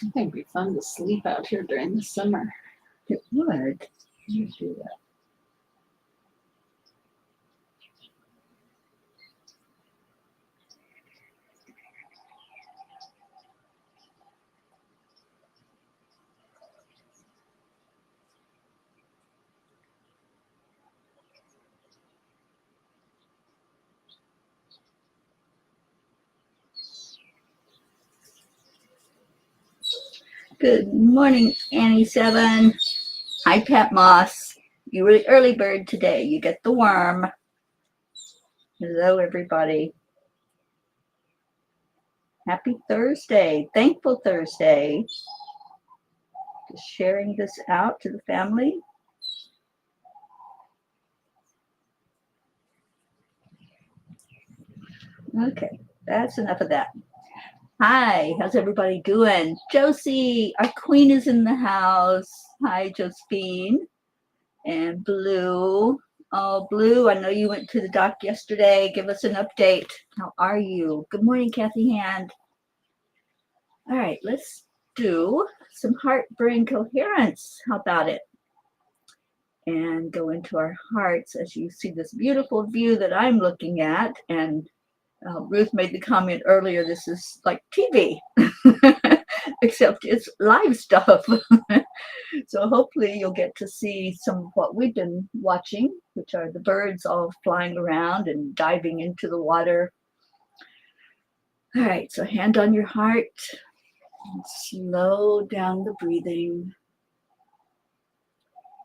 I think it'd be fun to sleep out here during the summer. It would. You do that. Good morning, Annie7. Hi, Pat Moss. You were the early bird today. You get the worm. Hello, everybody. Happy Thursday. Thankful Thursday. Just sharing this out to the family. Okay, that's enough of that. Hi, how's everybody doing? Josie, our queen is in the house. Hi, Josephine. And Blue. Oh, Blue, I know you went to the doc yesterday. Give us an update. How are you? Good morning, Kathy Hand. All right, let's do some heart-brain coherence. How about it? And go into our hearts as you see this beautiful view that I'm looking at. And Ruth made the comment earlier, this is like TV, except it's live stuff. So hopefully you'll get to see some of what we've been watching, which are the birds all flying around and diving into the water. All right, so hand on your heart. And slow down the breathing.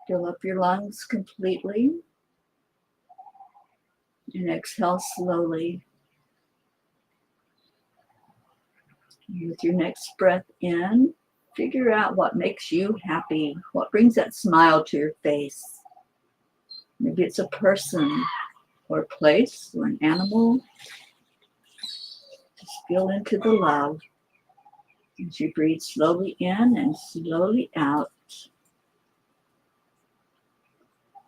Fill up your lungs completely. And exhale slowly. With your next breath in, figure out what makes you happy, what brings that smile to your face. Maybe it's a person or a place or an animal. Just feel into the love as you breathe slowly in and slowly out.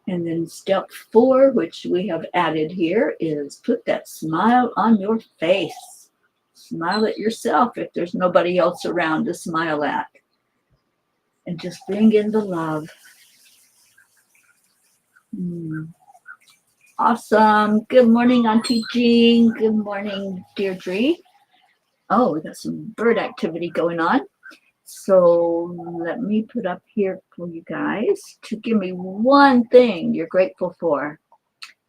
And then step 4, which we have added here, is put that smile on your face. Smile at yourself if there's nobody else around to smile at. And just bring in the love. Awesome. Good morning, Auntie Jean. Good morning, Deirdre. Oh, we got some bird activity going on. So let me put up here for you guys to give me one thing you're grateful for.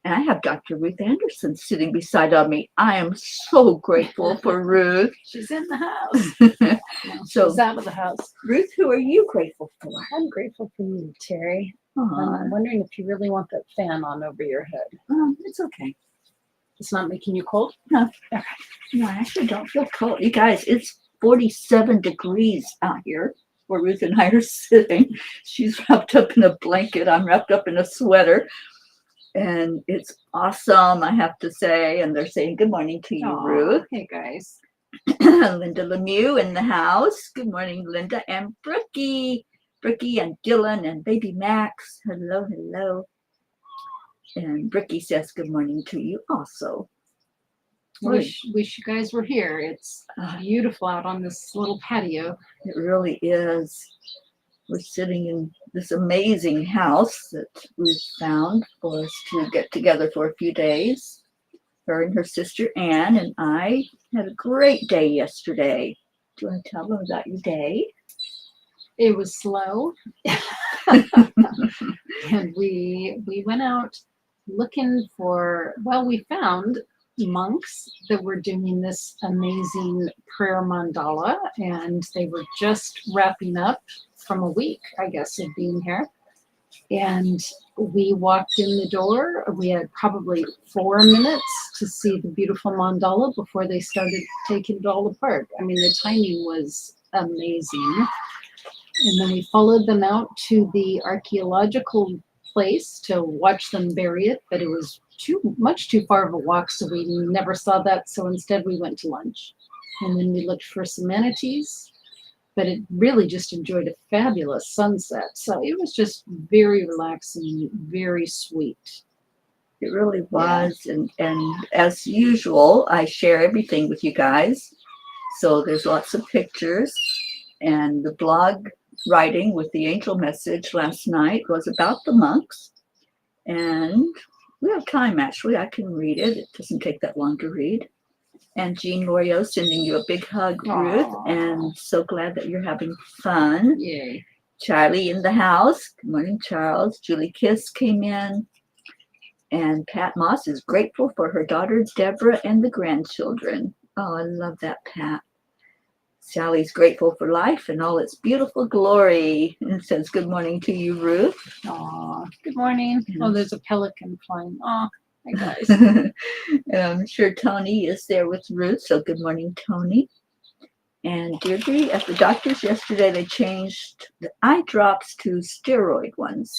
And I have Dr. Ruth Anderson sitting beside of me. I am so grateful for Ruth. She's in the house. So she's out of the house. Ruth, who are you grateful for? I'm grateful for you, Terry. Aww. I'm wondering if you really want that fan on over your head. It's okay. It's not making you cold? No. Okay. No, I actually don't feel cold. You guys, it's 47 degrees out here where Ruth and I are sitting. She's wrapped up in a blanket. I'm wrapped up in a sweater. And it's awesome, I have to say. And they're saying good morning to you, Aww, Ruth. Hey, guys. Linda Lemieux in the house. Good morning, Linda. And Brookie and Dylan and baby Max. Hello, hello. And Brookie says good morning to you also. Wish you guys were here. It's beautiful out on this little patio. It really is. We're sitting in this amazing house that we've found for us to get together for a few days. Her and her sister Anne and I had a great day yesterday. Do you want to tell them about your day? It was slow. And we went out looking for, well, we found monks that were doing this amazing prayer mandala, and they were just wrapping up from a week, I guess, of being here. And we walked in the door. We had probably 4 minutes to see the beautiful mandala before they started taking it all apart. I mean, the timing was amazing. And then we followed them out to the archaeological place to watch them bury it, but it was much too far of a walk, so we never saw that. So instead we went to lunch. And then we looked for some manatees, but it really just enjoyed a fabulous sunset. So it was just very relaxing, very sweet. It really was. Yeah. And as usual, I share everything with you guys. So there's lots of pictures. And the blog writing with the angel message last night was about the monks. And we have time, actually. I can read it. It doesn't take that long to read. And Jean Lorio sending you a big hug, Ruth. Aww. And so glad that you're having fun. Yay. Charlie in the house. Good morning, Charles. Julie Kiss came in. And Pat Moss is grateful for her daughter, Deborah, and the grandchildren. Oh, I love that, Pat. Sally's grateful for life and all its beautiful glory. And says, good morning to you, Ruth. Aw, good morning. Yes. Oh, there's a pelican flying. Aw, hi guys. I'm sure Tony is there with Ruth. So good morning, Tony. And Deirdre, at the doctor's yesterday, they changed the eye drops to steroid ones.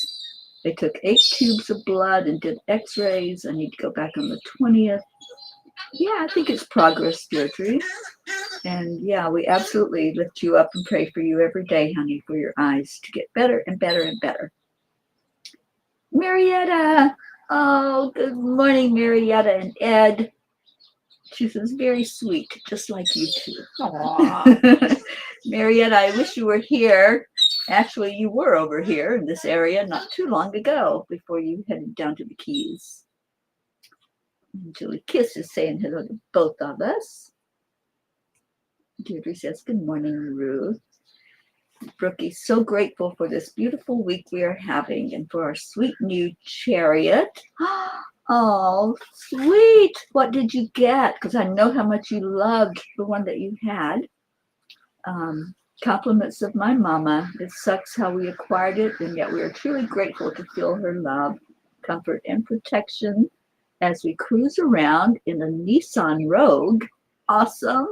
They took 8 tubes of blood and did x-rays. I need to go back on the 20th. Yeah, I think it's progress, Deirdre. And yeah, we absolutely lift you up and pray for you every day, honey, for your eyes to get better and better and better. Marietta. Oh, good morning, Marietta and Ed. She says, very sweet, just like you two. Aww. Marietta, I wish you were here. Actually, you were over here in this area not too long ago before you headed down to the Keys. And Julie Kiss is saying hello to both of us. Deirdre says, good morning, Ruth. Brookie's so grateful for this beautiful week we are having and for our sweet new chariot. Oh, sweet. What did you get? Because I know how much you loved the one that you had. Compliments of my mama. It sucks how we acquired it, and yet we are truly grateful to feel her love, comfort, and protection as we cruise around in a Nissan Rogue. Awesome.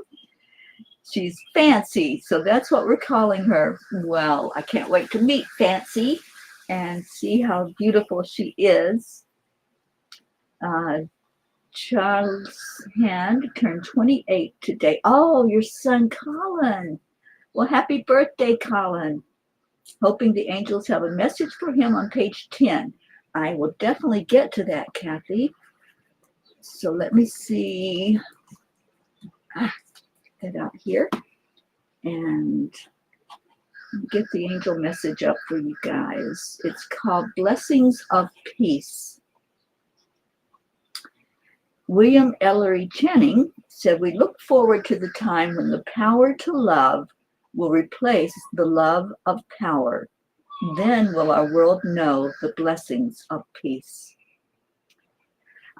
She's Fancy, so that's what we're calling her. Well, I can't wait to meet Fancy and see how beautiful she is. Charles Hand turned 28 today. Oh, your son, Colin. Well, happy birthday, Colin. Hoping the angels have a message for him on page 10. I will definitely get to that, Kathy. So let me see. Get out here and get the angel message up for you guys. It's called Blessings of Peace. William Ellery Channing said, we look forward to the time when the power to love will replace the love of power. Then will our world know the blessings of peace.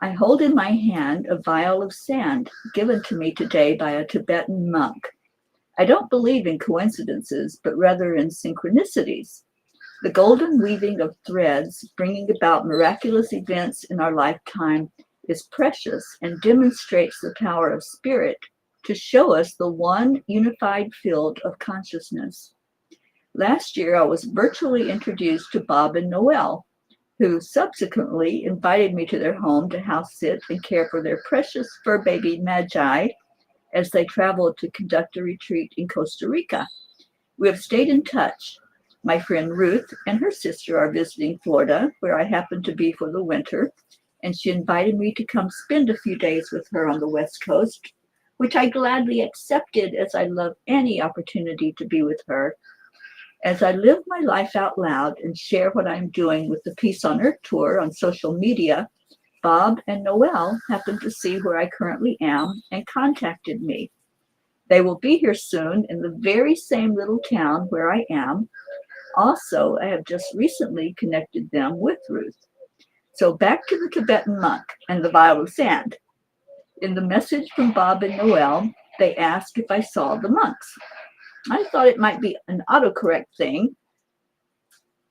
I hold in my hand a vial of sand given to me today by a Tibetan monk. I don't believe in coincidences, but rather in synchronicities. The golden weaving of threads bringing about miraculous events in our lifetime is precious and demonstrates the power of spirit to show us the one unified field of consciousness. Last year, I was virtually introduced to Bob and Noel, who subsequently invited me to their home to house sit and care for their precious fur baby Magi as they traveled to conduct a retreat in Costa Rica. We have stayed in touch. My friend Ruth and her sister are visiting Florida, where I happen to be for the winter, and she invited me to come spend a few days with her on the West Coast, which I gladly accepted as I love any opportunity to be with her. As I live my life out loud and share what I'm doing with the Peace on Earth tour on social media, Bob and Noel happened to see where I currently am and contacted me. They will be here soon in the very same little town where I am. Also, I have just recently connected them with Ruth. So back to the Tibetan monk and the vial of sand. In the message from Bob and Noel, they asked if I saw the monks. I thought it might be an autocorrect thing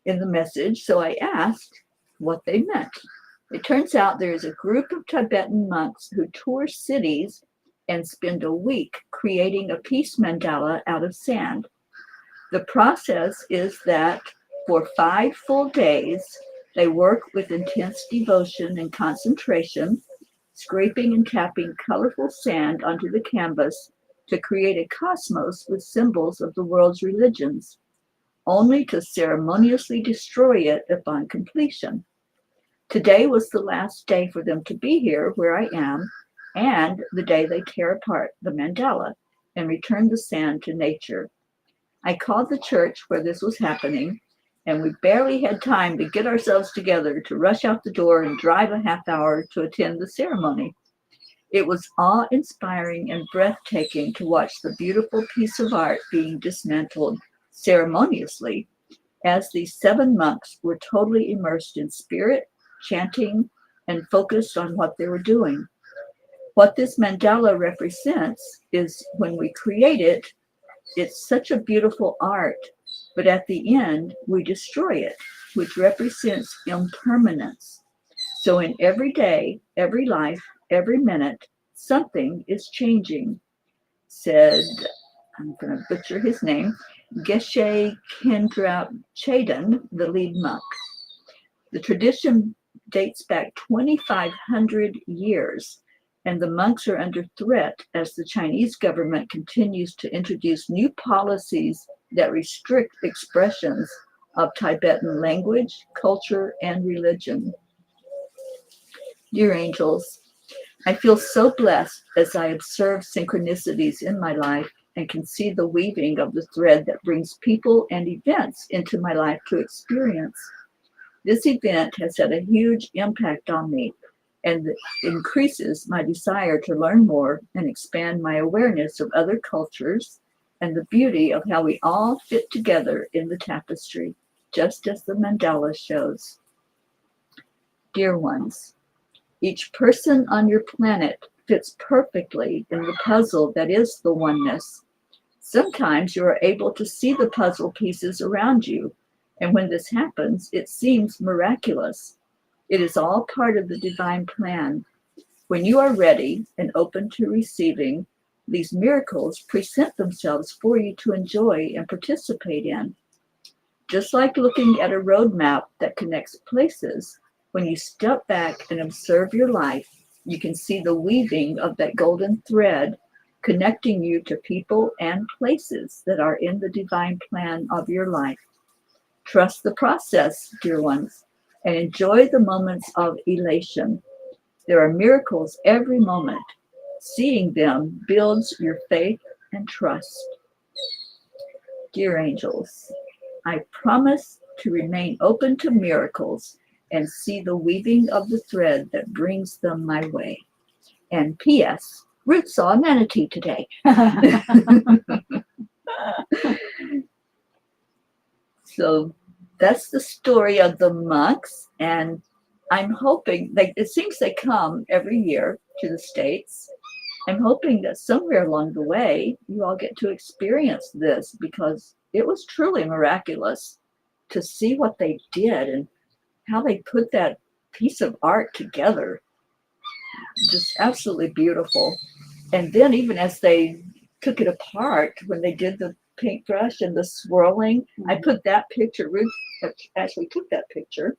in the message, so I asked what they meant. It turns out there is a group of Tibetan monks who tour cities and spend a week creating a peace mandala out of sand. The process is that for 5 full days, they work with intense devotion and concentration, scraping and tapping colorful sand onto the canvas to create a cosmos with symbols of the world's religions, only to ceremoniously destroy it upon completion. Today was the last day for them to be here where I am, and the day they tear apart the mandala and return the sand to nature. I called the church where this was happening, and we barely had time to get ourselves together to rush out the door and drive a half hour to attend the ceremony. It was awe-inspiring and breathtaking to watch the beautiful piece of art being dismantled ceremoniously as these 7 monks were totally immersed in spirit, chanting, and focused on what they were doing. What this mandala represents is when we create it, it's such a beautiful art, but at the end, we destroy it, which represents impermanence. So in every day, every life, every minute, something is changing, said, I'm going to butcher his name, Geshe Kendra Chadan, the lead monk. The tradition dates back 2,500 years, and the monks are under threat as the Chinese government continues to introduce new policies that restrict expressions of Tibetan language, culture, and religion. Dear angels, I feel so blessed as I observe synchronicities in my life and can see the weaving of the thread that brings people and events into my life to experience. This event has had a huge impact on me and increases my desire to learn more and expand my awareness of other cultures and the beauty of how we all fit together in the tapestry, just as the mandala shows. Dear ones, each person on your planet fits perfectly in the puzzle that is the oneness. Sometimes you are able to see the puzzle pieces around you, and when this happens, it seems miraculous. It is all part of the divine plan. When you are ready and open to receiving, these miracles present themselves for you to enjoy and participate in. Just like looking at a road map that connects places, when you step back and observe your life, you can see the weaving of that golden thread connecting you to people and places that are in the divine plan of your life. Trust the process, dear ones, and enjoy the moments of elation. There are miracles every moment. Seeing them builds your faith and trust. Dear angels, I promise to remain open to miracles and see the weaving of the thread that brings them my way. And P.S. Ruth saw a manatee today. So that's the story of the monks, and I'm hoping, it seems they come every year to the States. I'm hoping that somewhere along the way, you all get to experience this, because it was truly miraculous to see what they did and how they put that piece of art together. Just absolutely beautiful. And then even as they took it apart, when they did the paintbrush and the swirling, I put that picture, Ruth actually took that picture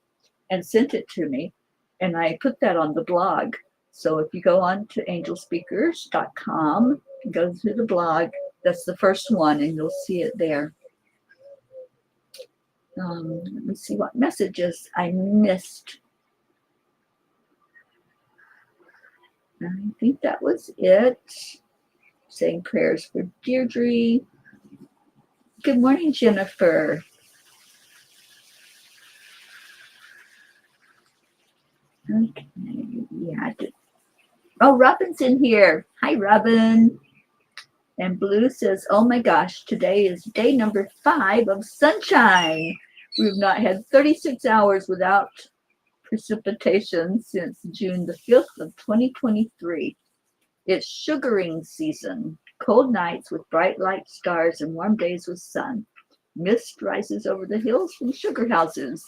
and sent it to me, and I put that on the blog. So if you go on to angelspeakers.com, go to the blog, that's the first one, and you'll see it there. Let me see what messages I missed. I think that was it. Saying prayers for Deirdre. Good morning, Jennifer. Okay, yeah, I did. Oh, Robin's in here. Hi, Robin. And Blue says, oh my gosh, today is day number 5 of sunshine. We've not had 36 hours without precipitation since June the 5th of 2023. It's sugaring season. Cold nights with bright light stars and warm days with sun. Mist rises over the hills from sugar houses.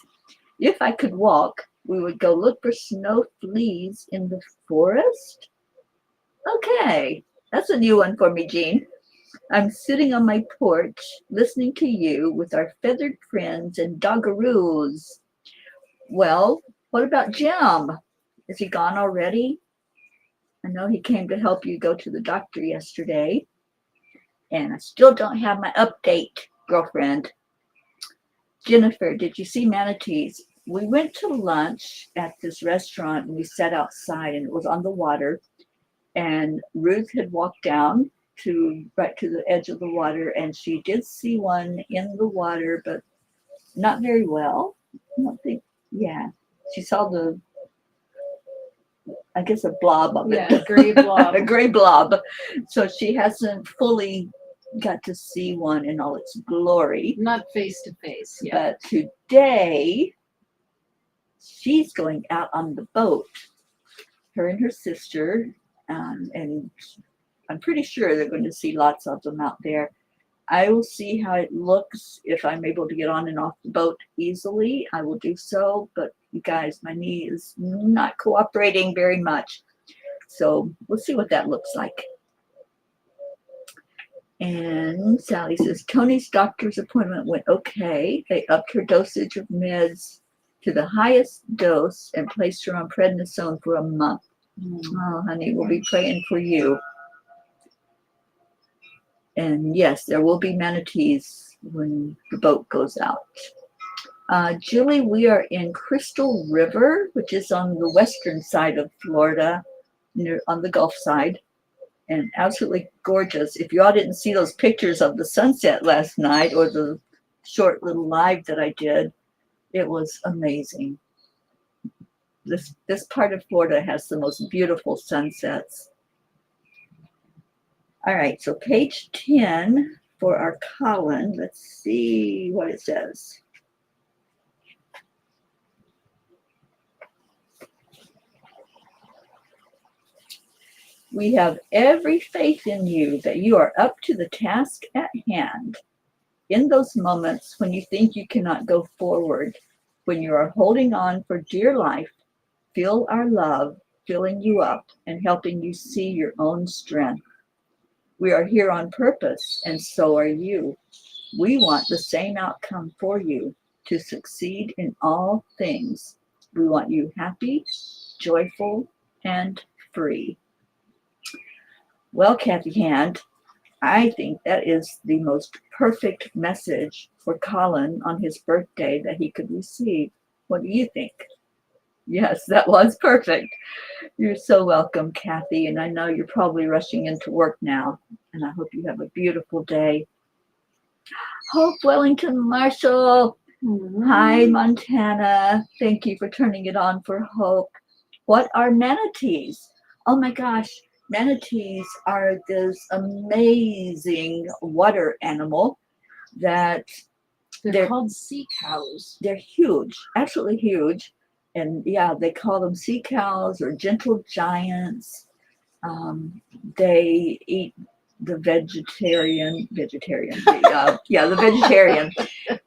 If I could walk, we would go look for snow fleas in the forest. Okay, that's a new one for me, Jean. I'm sitting on my porch listening to you with our feathered friends and doggaroos. Well, what about Jim? Is he gone already? I know he came to help you go to the doctor yesterday. And I still don't have my update, girlfriend. Jennifer, did you see manatees? We went to lunch at this restaurant and we sat outside and it was on the water. And Ruth had walked down right to the edge of the water, and she did see one in the water, but not very well. I don't think, yeah. She saw I guess a blob of it. Yeah, gray blob. A gray blob. So she hasn't fully got to see one in all its glory. Not face to face. Yeah. But today, she's going out on the boat. Her and her sister, and I'm pretty sure they're going to see lots of them out there. I will see how it looks. If I'm able to get on and off the boat easily, I will do so. But you guys, my knee is not cooperating very much. So we'll see what that looks like. And Sally says, Tony's doctor's appointment went okay. They upped her dosage of meds to the highest dose and placed her on prednisone for a month. Oh, honey, we'll be praying for you. And yes, there will be manatees when the boat goes out. Julie, we are in Crystal River, which is on the western side of Florida, on the Gulf side, and absolutely gorgeous. If you all didn't see those pictures of the sunset last night or the short little live that I did, it was amazing. This part of Florida has the most beautiful sunsets. All right, so page 10 for our column. Let's see what it says. We have every faith in you that you are up to the task at hand. In those moments when you think you cannot go forward, when you are holding on for dear life, feel our love filling you up and helping you see your own strength. We are here on purpose, and so are you. We want the same outcome for you, to succeed in all things. We want you happy, joyful, and free. Well, Kathy Hand, I think that is the most perfect message for Colin on his birthday that he could receive. What do you think? Yes, that was perfect. You're so welcome, Kathy, and I know you're probably rushing into work now, and I hope you have a beautiful day. Hope Wellington Marshall. Hi, Montana. Thank you for turning it on for Hope. What are manatees? Oh my gosh, manatees are this amazing water animal that they're called sea cows. They're huge, absolutely huge. And yeah, they call them sea cows or gentle giants. They eat the vegetarian. The vegetarian.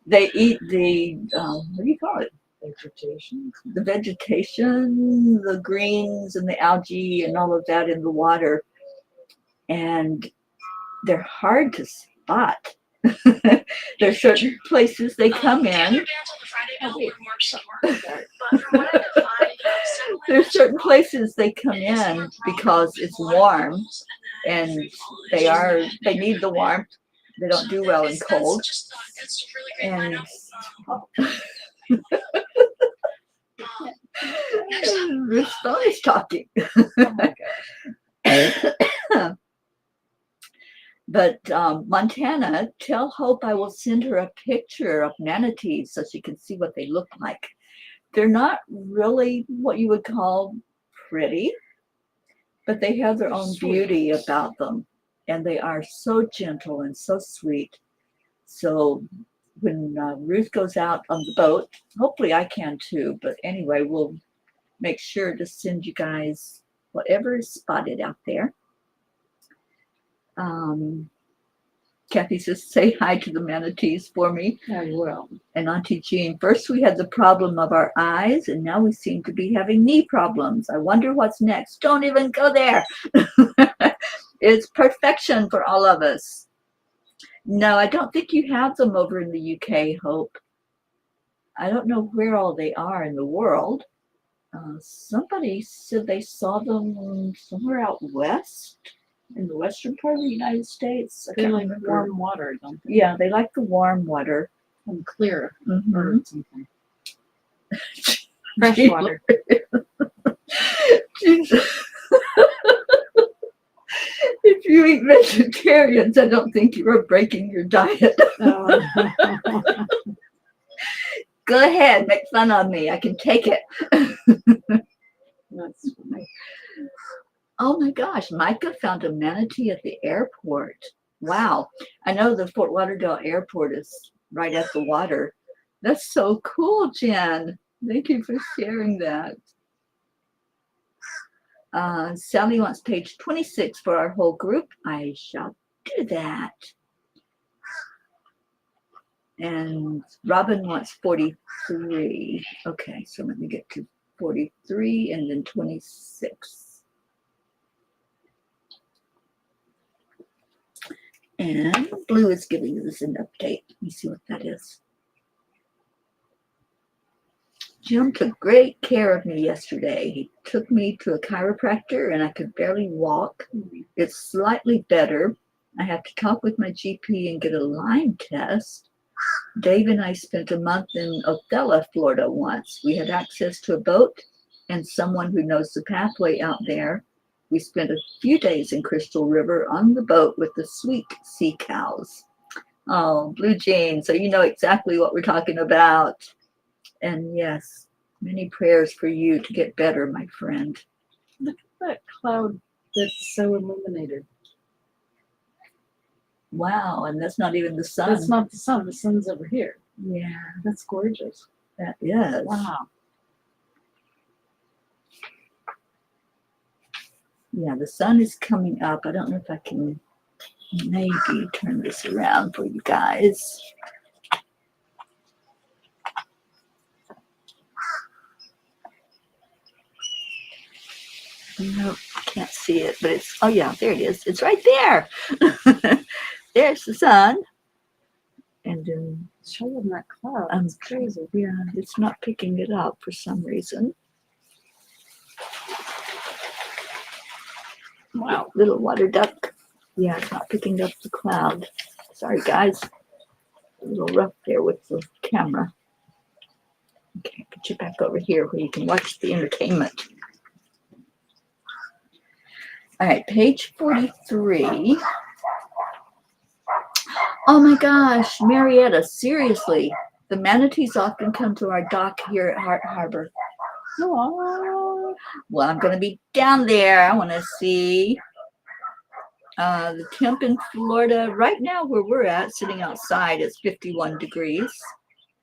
They eat the, what do you call it? Vegetation. The vegetation, the greens and the algae and all of that in the water. And they're hard to spot. There's certain places they come in. There's certain places they come in because it's warm, and they need the warmth. They don't do well in cold. And this phone is talking. But Montana, tell Hope I will send her a picture of manatees so she can see what they look like. They're not really what you would call pretty, but they have their own beauty about them. And they are so gentle and so sweet. So when Ruth goes out on the boat, hopefully I can too. But anyway, we'll make sure to send you guys whatever is spotted out there. Kathy says, say hi to the manatees for me. I will. And Auntie Jean, first we had the problem of our eyes, and now we seem to be having knee problems. I wonder what's next. Don't even go there. It's perfection for all of us. No, I don't think you have them over in the UK, Hope. I don't know where all they are in the world. Somebody said they saw them somewhere out west. In the western part of the United States. They like warm water, don't they? Yeah, they like the warm water. And clear Mm-hmm. or something. Fresh water. If you eat vegetarians, I don't think you are breaking your diet. Oh. Go ahead, make fun of me. I can take it. That's funny. Oh my gosh, Micah found a manatee at the airport. Wow. I know the Fort Lauderdale airport is right at the water. That's so cool, Jen. Thank you for sharing that. Sally wants page 26 for our whole group. I shall do that. And Robin wants 43. Okay, so let me get to 43 and then 26. And Blue is giving us an update. Let me see what that is. Jim took great care of me yesterday. He took me to a chiropractor and I could barely walk. It's slightly better. I have to talk with my GP and get a Lyme test. Dave and I spent a month in Ocala, Florida once. We had access to a boat and someone who knows the pathway out there. We spent a few days in Crystal River on the boat with the sweet sea cows. Oh, Blue Jean, so you know exactly what we're talking about. And yes, many prayers for you to get better, my friend. Look at that cloud that's so illuminated. Wow, and that's not even the sun. That's not the sun. The sun's over here. Yeah, That's gorgeous. that is. Wow. Yeah, the sun is coming up. I don't know if I can maybe turn this around for you guys. Nope, can't see it, but it's, oh yeah, there it is. It's right there. There's the sun. And then, Show them that cloud. It's crazy. Yeah, it's not picking it up for some reason. Wow. Little water duck. Yeah, it's not picking up the cloud. Sorry, guys. A little rough there with the camera. Okay, put you back over here where you can watch the entertainment. All right, page 43. Oh my gosh, Marietta, seriously. The manatees often come to our dock here at Hart Harbor. Oh. Well, I'm going to be down there. I want to see the temp in Florida. Right now where we're at, sitting outside, it's 51 degrees.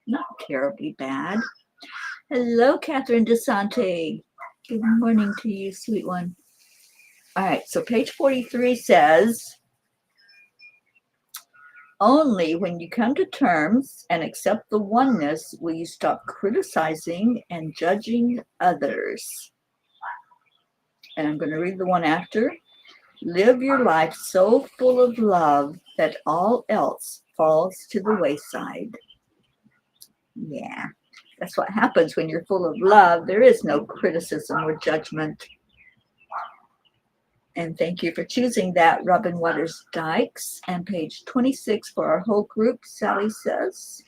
Not terribly bad. Hello, Catherine DeSante. Good morning to you, sweet one. All right, so page 43 says, only when you come to terms and accept the oneness will you stop criticizing and judging others. And I'm going to read the one after. Live your life so full of love that all else falls to the wayside. Yeah, that's what happens when you're full of love. There is no criticism or judgment. And thank you for choosing that, Robin Waters Dykes. And page 26 for our whole group, Sally says.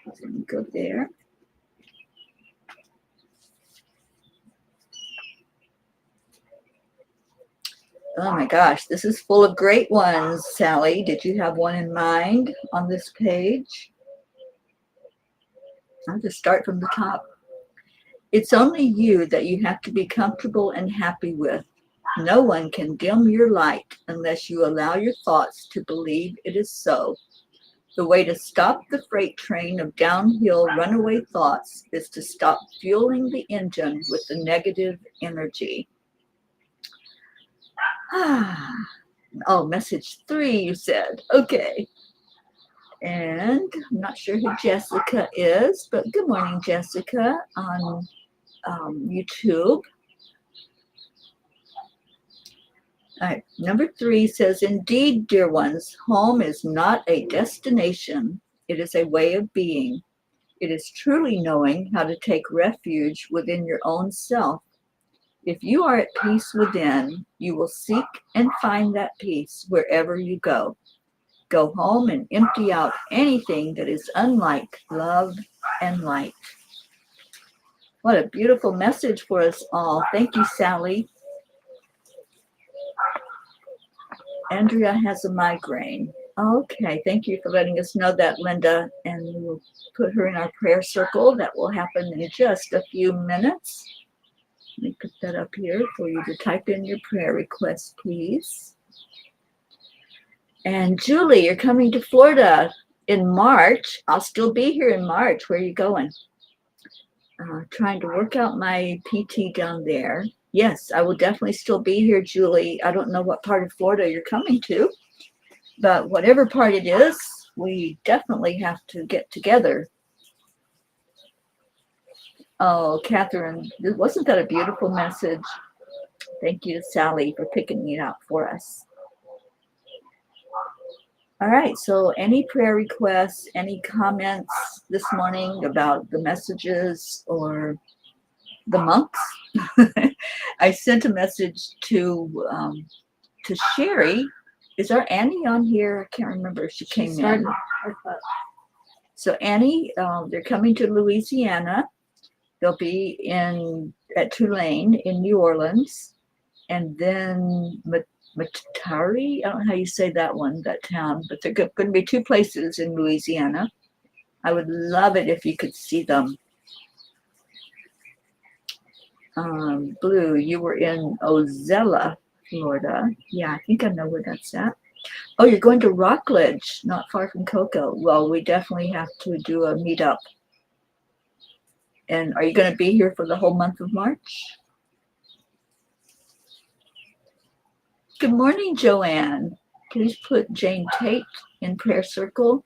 Let me go there. Oh my gosh, this is full of great ones, Sally. Did you have one in mind on this page? I'll just start from the top. It's only you that you have to be comfortable and happy with. No one can dim your light unless you allow your thoughts to believe it is so. The way to stop the freight train of downhill runaway thoughts is to stop fueling the engine with the negative energy. Oh, message 3, you said. Okay. And I'm not sure who Jessica is, but good morning, Jessica, on YouTube. All right, number 3 says, indeed, dear ones, home is not a destination. It is a way of being. It is truly knowing how to take refuge within your own self. If you are at peace within, you will seek and find that peace wherever you go. Go home and empty out anything that is unlike love and light. What a beautiful message for us all. Thank you, Sally. Andrea has a migraine. Okay, thank you for letting us know that, Linda. And we'll put her in our prayer circle. That will happen in just a few minutes. Let me put that up here for you to type in your prayer request, please. And Julie, you're coming to Florida in March. I'll still be here in March. Where are you going? Trying to work out my PT down there. Yes, I will definitely still be here, Julie. I don't know what part of Florida you're coming to, but whatever part it is, we definitely have to get together. Oh, Catherine, wasn't that a beautiful message? Thank you to Sally for picking it out for us. All right, so any prayer requests, any comments this morning about the messages or the monks? I sent a message to Sherry. Is our Annie on here? I can't remember if she came in. So Annie, they're coming to Louisiana. They'll be at Tulane in New Orleans, and then Matari. I don't know how you say that town, but they're going to be two places in Louisiana. I would love it if you could see them. Blue, you were in Ozella, Florida. Yeah, I think I know where that's at. Oh, you're going to Rockledge, not far from Cocoa. Well, we definitely have to do a meetup. And are you going to be here for the whole month of March? Good morning, Joanne. Please put Jane Tate in prayer circle.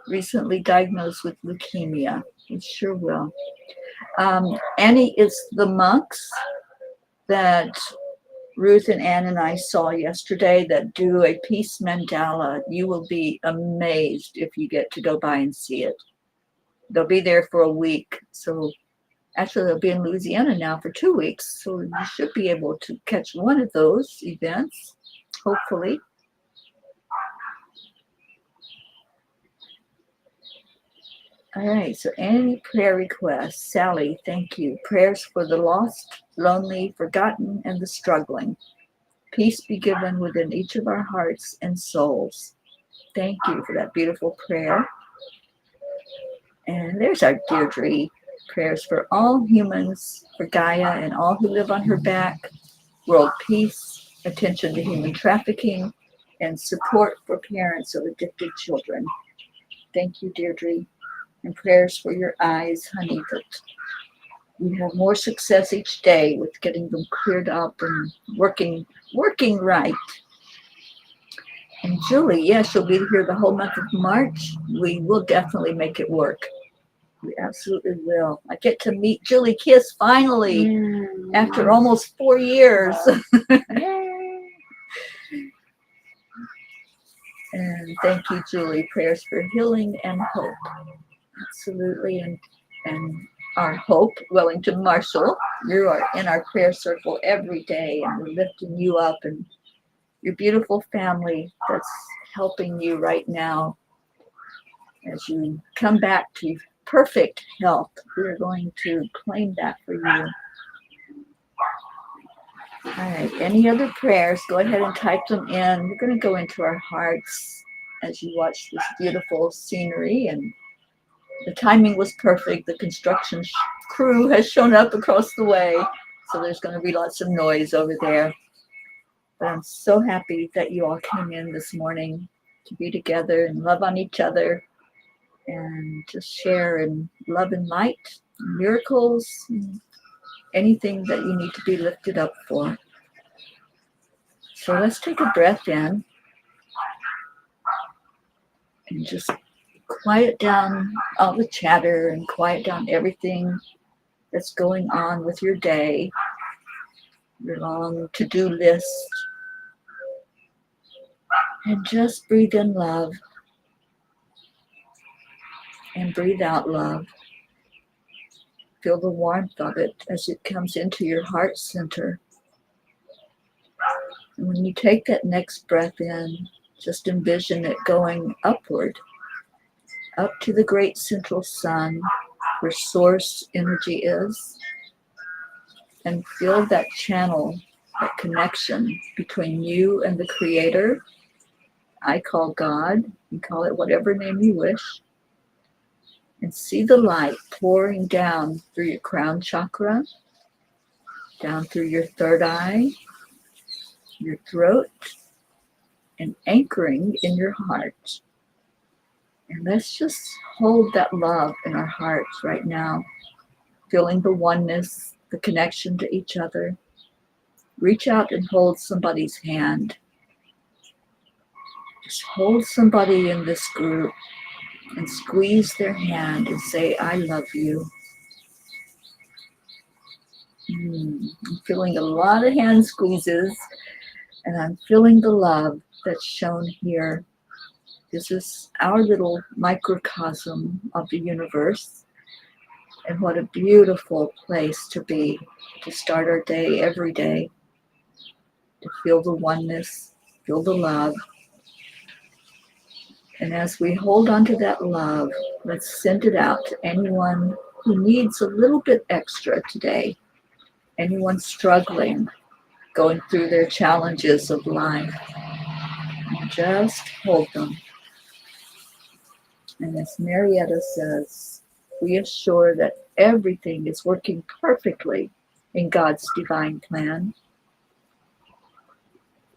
Recently diagnosed with leukemia. We sure will. Annie, it's the monks that Ruth and Ann and I saw yesterday that do a peace mandala. You will be amazed if you get to go by and see it. They'll be there for a week. So actually they'll be in Louisiana now for 2 weeks. So you should be able to catch one of those events, hopefully. All right, so any prayer requests? Sally, thank you. Prayers for the lost, lonely, forgotten, and the struggling. Peace be given within each of our hearts and souls. Thank you for that beautiful prayer. And there's our Deirdre. Prayers for all humans, for Gaia and all who live on her back. World peace, attention to human trafficking, and support for parents of addicted children. Thank you, Deirdre. And prayers for your eyes, honey, that you have more success each day with getting them cleared up and working right. And Julie, yes, you'll be here the whole month of March. We will definitely make it work. We absolutely will. I get to meet Julie Kiss finally after almost 4 years. Wow. Yay! And thank you, Julie. Prayers for healing and hope. Absolutely. And our Hope, Wellington Marshall, you are in our prayer circle every day, and we're lifting you up and your beautiful family that's helping you right now as you come back to perfect health. We're going to claim that for you. All right, any other prayers? Go ahead and type them in. We're going to go into our hearts as you watch this beautiful scenery, and the timing was perfect. The construction crew has shown up across the way, so there's going to be lots of noise over there. But I'm so happy that you all came in this morning to be together and love on each other and just share in love and light, miracles, anything that you need to be lifted up for. So let's take a breath in and just quiet down all the chatter and quiet down everything that's going on with your day, your long to-do list, and just breathe in love and breathe out love. Feel the warmth of it as it comes into your heart center. And when you take that next breath in, just envision it going upward, up to the great central sun where source energy is, and feel that channel, that connection between you and the Creator I call God, you call it whatever name you wish, and see the light pouring down through your crown chakra, down through your third eye, your throat, and anchoring in your heart. And let's just hold that love in our hearts right now, feeling the oneness, the connection to each other. Reach out and hold somebody's hand. Just hold somebody in this group and squeeze their hand and say, I love you. I'm feeling a lot of hand squeezes, and I'm feeling the love that's shown here. This is our little microcosm of the universe. And what a beautiful place to be, to start our day every day, to feel the oneness, feel the love. And as we hold on to that love, let's send it out to anyone who needs a little bit extra today, anyone struggling, going through their challenges of life. And just hold them. And as Marietta says, we assure that everything is working perfectly in God's divine plan.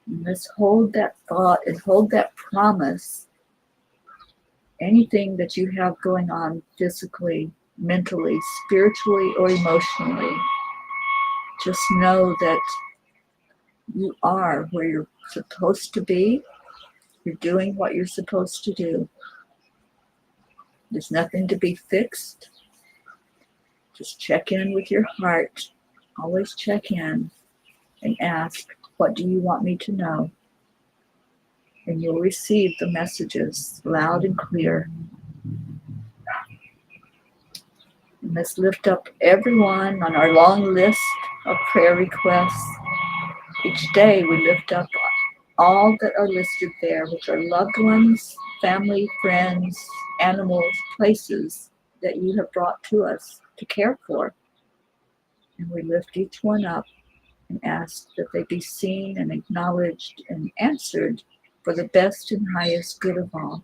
And let's hold that thought and hold that promise. Anything that you have going on physically, mentally, spiritually, or emotionally, just know that you are where you're supposed to be. You're doing what you're supposed to do. There's nothing to be fixed. Just check in with your heart. Always check in and ask, what do you want me to know? And you'll receive the messages loud and clear. And let's lift up everyone on our long list of prayer requests. Each day we lift up all that are listed there, which are loved ones, family, friends, animals, places that you have brought to us to care for. And we lift each one up and ask that they be seen and acknowledged and answered for the best and highest good of all.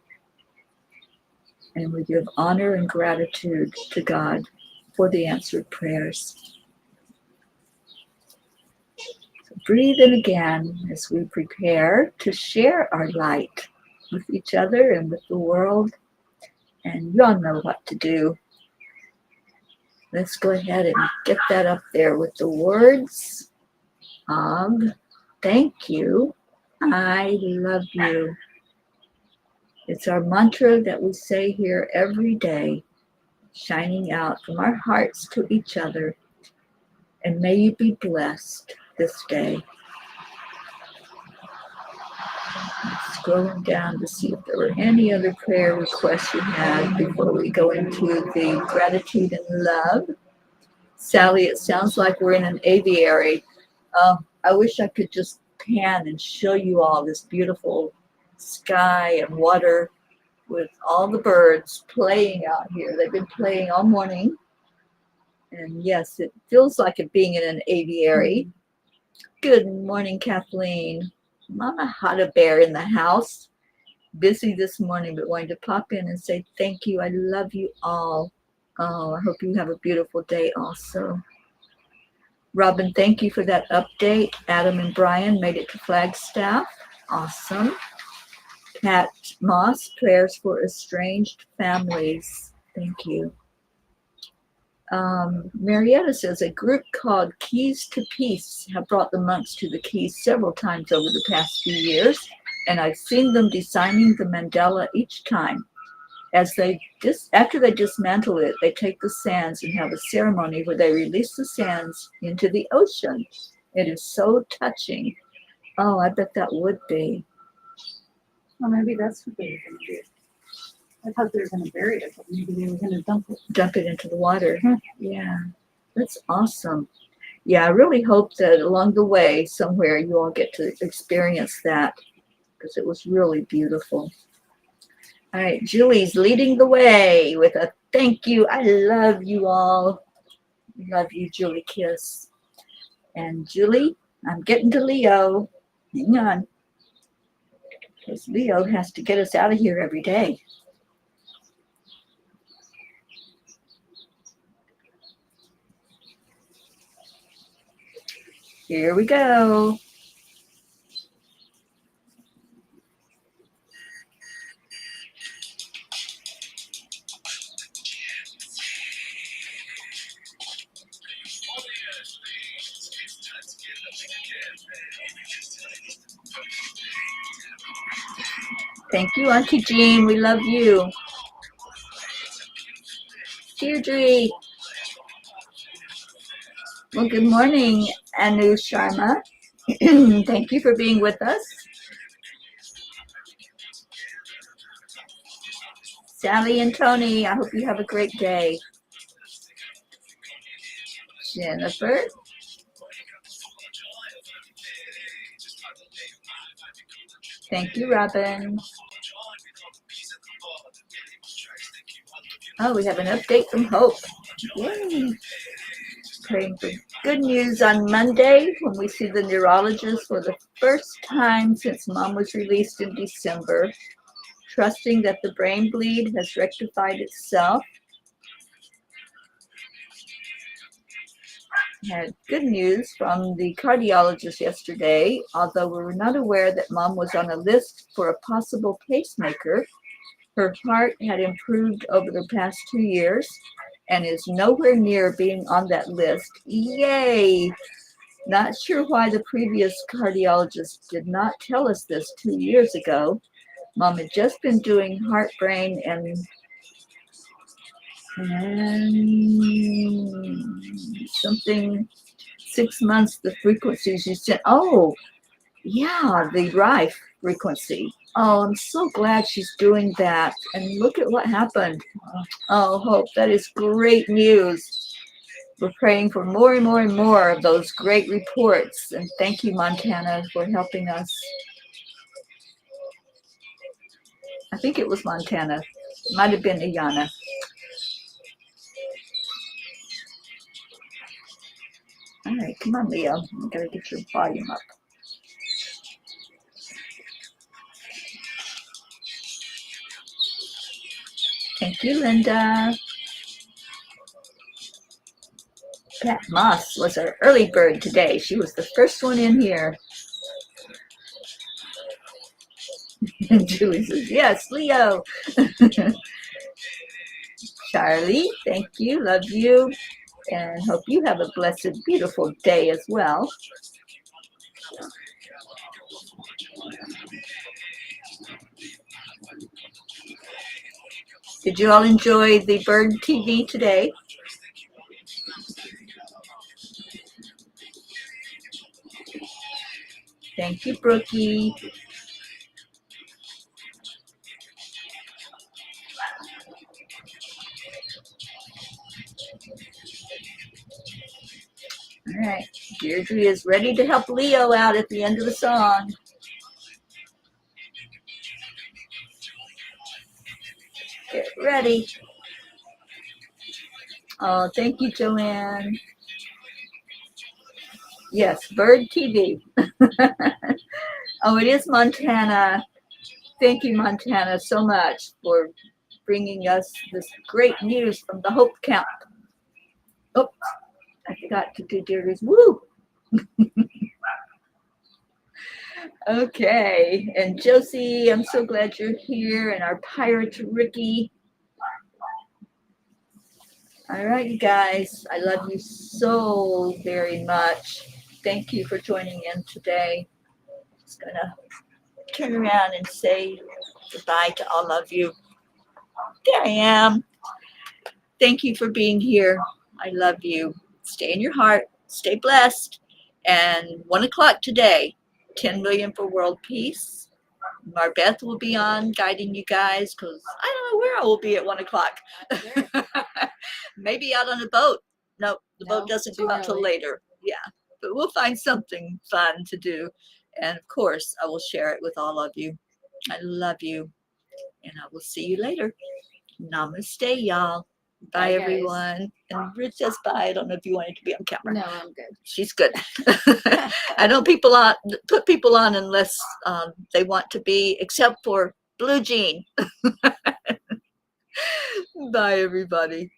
And we give honor and gratitude to God for the answered prayers. So breathe in again as we prepare to share our light with each other and with the world. And you all know what to do. Let's go ahead and get that up there with the words of thank you. I love you. It's our mantra that we say here every day, shining out from our hearts to each other. And may you be blessed this day. Scrolling down to see if there were any other prayer requests you had before we go into the gratitude and love. Sally, it sounds like we're in an aviary. I wish I could just pan and show you all this beautiful sky and water with all the birds playing out here. They've been playing all morning. And yes, it feels like it being in an aviary. Good morning, Kathleen. Mama Hada Bear in the house. Busy this morning, but wanting to pop in and say thank you. I love you all. Oh, I hope you have a beautiful day also. Robin, thank you for that update. Adam and Brian made it to Flagstaff. Awesome. Pat Moss, prayers for estranged families. Thank you. Marietta says a group called Keys to Peace have brought the monks to the Keys several times over the past few years, and I've seen them designing the mandala each time. After they dismantle it, they take the sands and have a ceremony where they release the sands into the ocean. It is so touching. Oh, I bet that would be. Well, maybe that's what they were going to do. I thought they were going to bury it, but maybe they were going to dump it. Dump it into the water. Yeah, that's awesome. Yeah, I really hope that along the way somewhere you all get to experience that because it was really beautiful. All right, Julie's leading the way with a thank you. I love you all. Love you, Julie Kiss. And Julie, I'm getting to Leo. Hang on. Because Leo has to get us out of here every day. Here we go. Thank you, Auntie Jean. We love you. Deirdre. Well, good morning, Anu Sharma. Thank you for being with us. Sally and Tony, I hope you have a great day. Jennifer. Thank you, Robin. Oh, we have an update from Hope. Yay. Praying for good news on Monday when we see the neurologist for the first time since Mom was released in December. Trusting that the brain bleed has rectified itself. Had good news from the cardiologist yesterday, although we were not aware that Mom was on a list for a possible pacemaker. Her heart had improved over the past 2 years and is nowhere near being on that list. Yay! Not sure why the previous cardiologist did not tell us this 2 years ago. Mom had just been doing heart, brain, and something 6 months, the frequencies you sent. Oh, yeah, the Rife frequency. Oh, I'm so glad she's doing that. And look at what happened. Oh, Hope, that is great news. We're praying for more and more and more of those great reports. And thank you, Montana, for helping us. I think it was Montana. It might have been Ayana. All right, come on, Leo. You gotta get your volume up. Thank you, Linda. Pat Moss was our early bird today. She was the first one in here. And Julie says, yes, Leo. Charlie, thank you. Love you. And hope you have a blessed, beautiful day as well. Did you all enjoy the bird TV today? Thank you, Brookie. All right, Deirdre is ready to help Leo out at the end of the song. Get ready. Oh, thank you, Joanne. Yes, Bird TV. Oh, it is Montana. Thank you, Montana, so much for bringing us this great news from the Hope Camp. Oh, I forgot to do Deirdre's woo. Okay, and Josie, I'm so glad you're here, and our pirate Ricky. All right, you guys, I love you so very much. Thank you for joining in today. Just gonna turn around and say goodbye to all of you. There I am. Thank you for being here. I love you. Stay in your heart. Stay blessed. And 1 o'clock today, 10 million for world peace. Marbeth will be on guiding you guys because I don't know where I will be at 1 o'clock. Maybe out on a boat. No, the boat doesn't come out till later. Yeah, but we'll find something fun to do. And of course, I will share it with all of you. I love you. And I will see you later. Namaste, y'all. Bye, guys. everyone. And Rich says bye. I don't know if you wanted to be on camera. No, I'm good. She's good. I don't put people on unless they want to be, except for Blue Jean. Bye, everybody.